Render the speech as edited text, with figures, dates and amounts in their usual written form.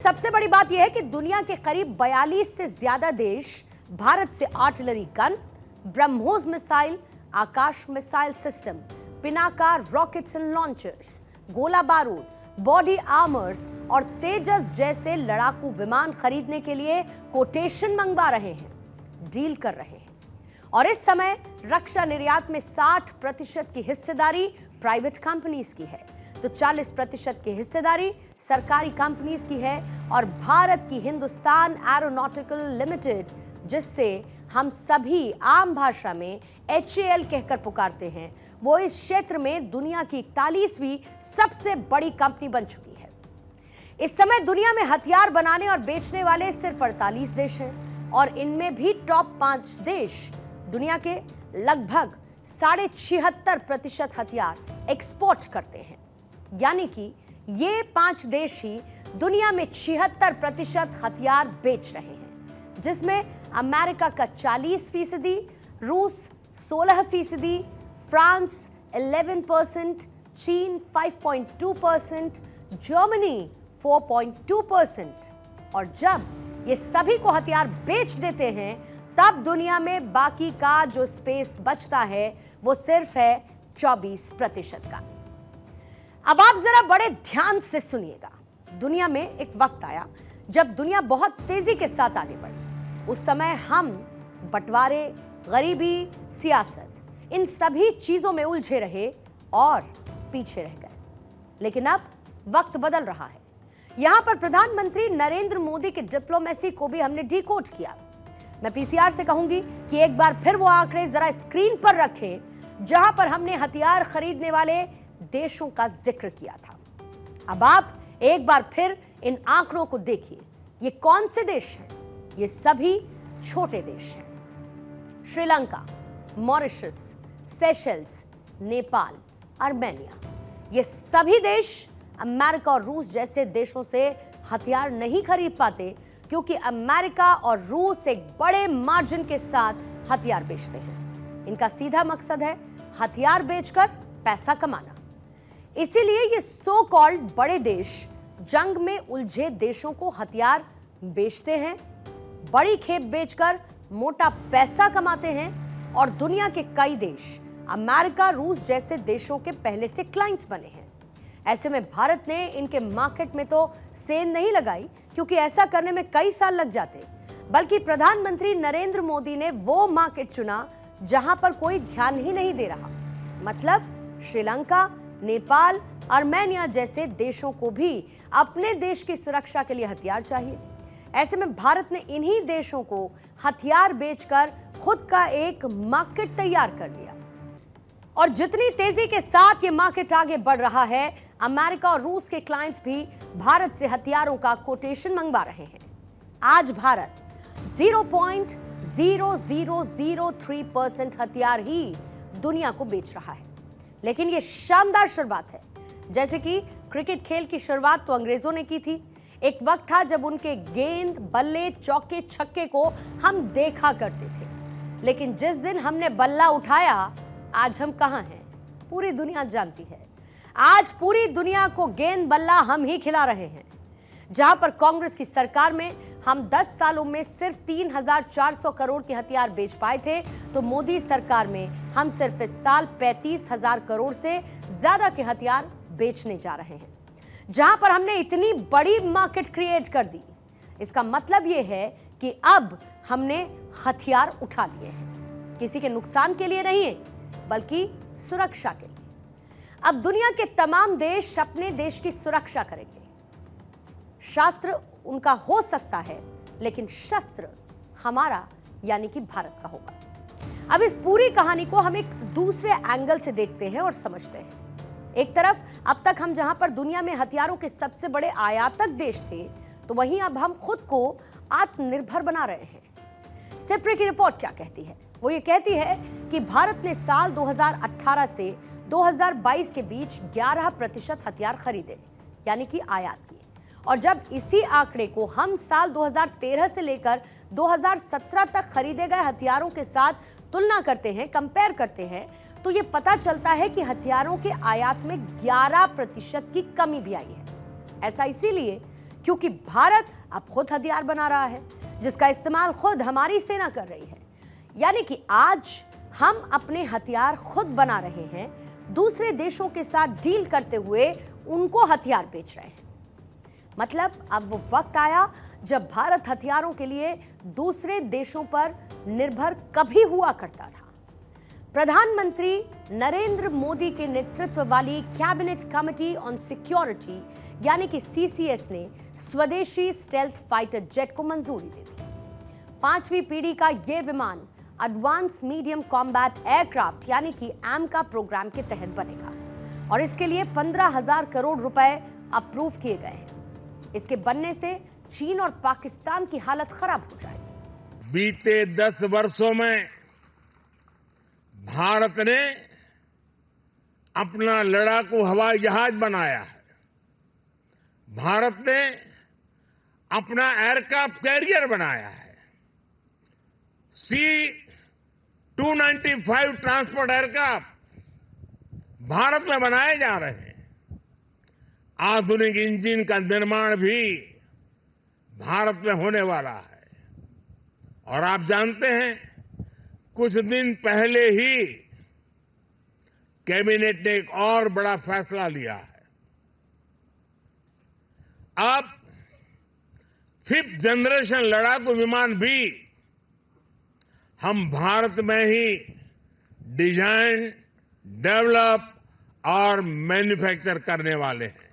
सबसे बड़ी बात यह है कि दुनिया के करीब 42 से ज्यादा देश भारत से artillery gun, BrahMos missile, Akash missile system, Pinaka rockets and launchers, गोला बारूद, बॉडी आर्मर्स और तेजस जैसे लड़ाकू विमान खरीदने के लिए कोटेशन मंगवा रहे हैं, डील कर रहे हैं। और इस समय रक्षा निर्यात में 60% की हिस्सेदारी प्राइवेट कंपनीज की है, तो 40% की हिस्सेदारी सरकारी कंपनीज की है। और भारत की हिंदुस्तान एरोनॉटिकल लिमिटेड, जिससे हम सभी आम भाषा में HAL कहकर पुकारते हैं, वो इस क्षेत्र में दुनिया की 41वीं सबसे बड़ी कंपनी बन चुकी है। इस समय दुनिया में हथियार बनाने और बेचने वाले सिर्फ 48 देश हैं और इनमें भी टॉप 5 देश दुनिया के लगभग 76.5% हथियार एक्सपोर्ट करते हैं। यानी कि ये 5 देश ही दुनिया में 76% हथियार बेच रहे हैं, जिसमें अमेरिका का 40%, रूस 16%, फ्रांस 11%, चीन 5.2%, जर्मनी 4.2%। और जब ये सभी को हथियार बेच देते हैं, तब दुनिया में बाकी का जो स्पेस बचता है वो सिर्फ है 24% का। अब आप जरा बड़े ध्यान से सुनिएगा। दुनिया में एक वक्त आया जब दुनिया बहुत तेजी के साथ आगे बढ़ी। उस समय हम बंटवारे, गरीबी, सियासत, इन सभी चीजों में उलझे रहे और पीछे रह गए। लेकिन अब वक्त बदल रहा है। यहां पर प्रधानमंत्री नरेंद्र मोदी की डिप्लोमेसी को भी हमने डिकोड किया। मैं PCR से कहूंगी कि एक बार फिर वो आंकड़े जरा स्क्रीन पर रखें जहां पर हमने हथियार खरीदने वाले देशों का जिक्र किया था। अब आप एक बार फिर इन आंकड़ों को देखिए। ये कौन से देश हैं? ये सभी छोटे देश हैं। Sri Lanka, Mauritius, Seychelles, Nepal, Armenia, ये सभी देश अमेरिका और रूस जैसे देशों से हथियार नहीं खरीद पाते, क्योंकि अमेरिका और रूस एक बड़े मार्जिन के साथ हथियार बेचते हैं। इनका सीधा मकसद है हथियार बेचकर पैसा कमाना। इसीलिए ये सो कॉल्ड बड़े देश जंग में उलझे देशों को हथियार बेचते हैं, बड़ी खेप बेचकर मोटा पैसा कमाते हैं। और दुनिया के कई देश अमेरिका, रूस जैसे देशों के पहले से क्लाइंट्स बने हैं। ऐसे में भारत ने इनके मार्केट में तो सेंध नहीं लगाई, क्योंकि ऐसा करने में कई साल लग जाते, बल्कि प्रधानमंत्री नरेंद्र मोदी ने वो मार्केट चुना जहां पर कोई ध्यान ही नहीं दे रहा। मतलब श्रीलंका, नेपाल, आर्मेनिया जैसे देशों को भी अपने देश की सुरक्षा के लिए हथियार चाहिए। ऐसे में भारत ने इन्हीं देशों को हथियार बेचकर खुद का एक मार्केट तैयार कर लिया। और जितनी तेजी के साथ ये मार्केट आगे बढ़ रहा है, अमेरिका और रूस के क्लाइंट्स भी भारत से हथियारों का कोटेशन मंगवा रहे हैं। आज भारत 0.0003% हथियार ही दुनिया को बेच रहा है। लेकिन ये शानदार शुरुआत है। जैसे कि क्रिकेट खेल की शुरुआत तो अंग्रेजों ने की थी। एक वक्त था जब उनके गेंद, बल्ले, चौके, छक्के को हम देखा करते थे, लेकिन जिस दिन हमने बल्ला उठाया, आज हम कहां हैं पूरी दुनिया जानती है। आज पूरी दुनिया को गेंद बल्ला हम ही खिला रहे हैं। जहां पर कांग्रेस की सरकार में हम 10 सालों में सिर्फ 3,400 करोड़ के हथियार बेच पाए थे, तो मोदी सरकार में हम सिर्फ इस साल 35,000 करोड़ से ज्यादा के हथियार बेचने जा रहे हैं। जहां पर हमने इतनी बड़ी मार्केट क्रिएट कर दी, इसका मतलब यह है कि अब हमने हथियार उठा लिए हैं। किसी के नुकसान के लिए नहीं है, बल्कि सुरक्षा के लिए। अब दुनिया के तमाम देश अपने देश की सुरक्षा करेंगे। शास्त्र उनका हो सकता है, लेकिन शस्त्र हमारा यानी कि भारत का होगा। अब इस पूरी कहानी को हम एक दूसरे एंगल से देखते हैं और समझते हैं। एक तरफ अब तक हम जहां पर दुनिया में हथियारों के सबसे बड़े आयातक देश थे, तो वहीं अब हम खुद को आत्मनिर्भर बना रहे हैं। सिप्री की रिपोर्ट क्या कहती है? वो ये कहती है कि भारत ने साल 2018 से 2022 के बीच 11% हथियार खरीदे, यानी कि आयात किए। और जब इसी आंकड़े को हम साल 2013 से लेकर 2017 तक खरीदे गए हथियारों के साथ तुलना करते हैं, कंपेयर करते हैं, तो ये पता चलता है कि हथियारों के आयात में 11% की कमी भी आई है। ऐसा इसीलिए क्योंकि भारत अब खुद हथियार बना रहा है जिसका इस्तेमाल खुद हमारी सेना कर रही है। यानी कि आज हम अपने हथियार खुद बना रहे हैं, दूसरे देशों के साथ डील करते हुए उनको हथियार बेच रहे हैं। मतलब अब वो वक्त आया जब भारत हथियारों के लिए दूसरे देशों पर निर्भर कभी हुआ करता था। प्रधानमंत्री नरेंद्र मोदी के नेतृत्व वाली कैबिनेट कमेटी ऑन सिक्योरिटी यानी कि सीसीएस ने स्वदेशी स्टेल्थ फाइटर जेट को मंजूरी दे दी। 5वीं पीढ़ी का यह विमान एडवांस मीडियम कॉम्बैट एयरक्राफ्ट यानी कि एमका प्रोग्राम के तहत बनेगा और इसके लिए 15,000 करोड़ रुपए अप्रूव किए गए हैं। इसके बनने से चीन और पाकिस्तान की हालत खराब हो जाएगी। बीते 10 वर्षों में भारत ने अपना लड़ाकू हवाई जहाज बनाया है। भारत ने अपना एयरक्राफ्ट कैरियर बनाया है। C-295 ट्रांसपोर्ट एयरक्राफ्ट भारत में बनाए जा रहे हैं। आधुनिक इंजन का निर्माण भी भारत में होने वाला है। और आप जानते हैं, कुछ दिन पहले ही कैबिनेट ने एक और बड़ा फैसला लिया है। अब 5th जनरेशन लड़ाकू विमान भी हम भारत में ही डिजाइन, डेवलप और मैन्युफैक्चर करने वाले हैं।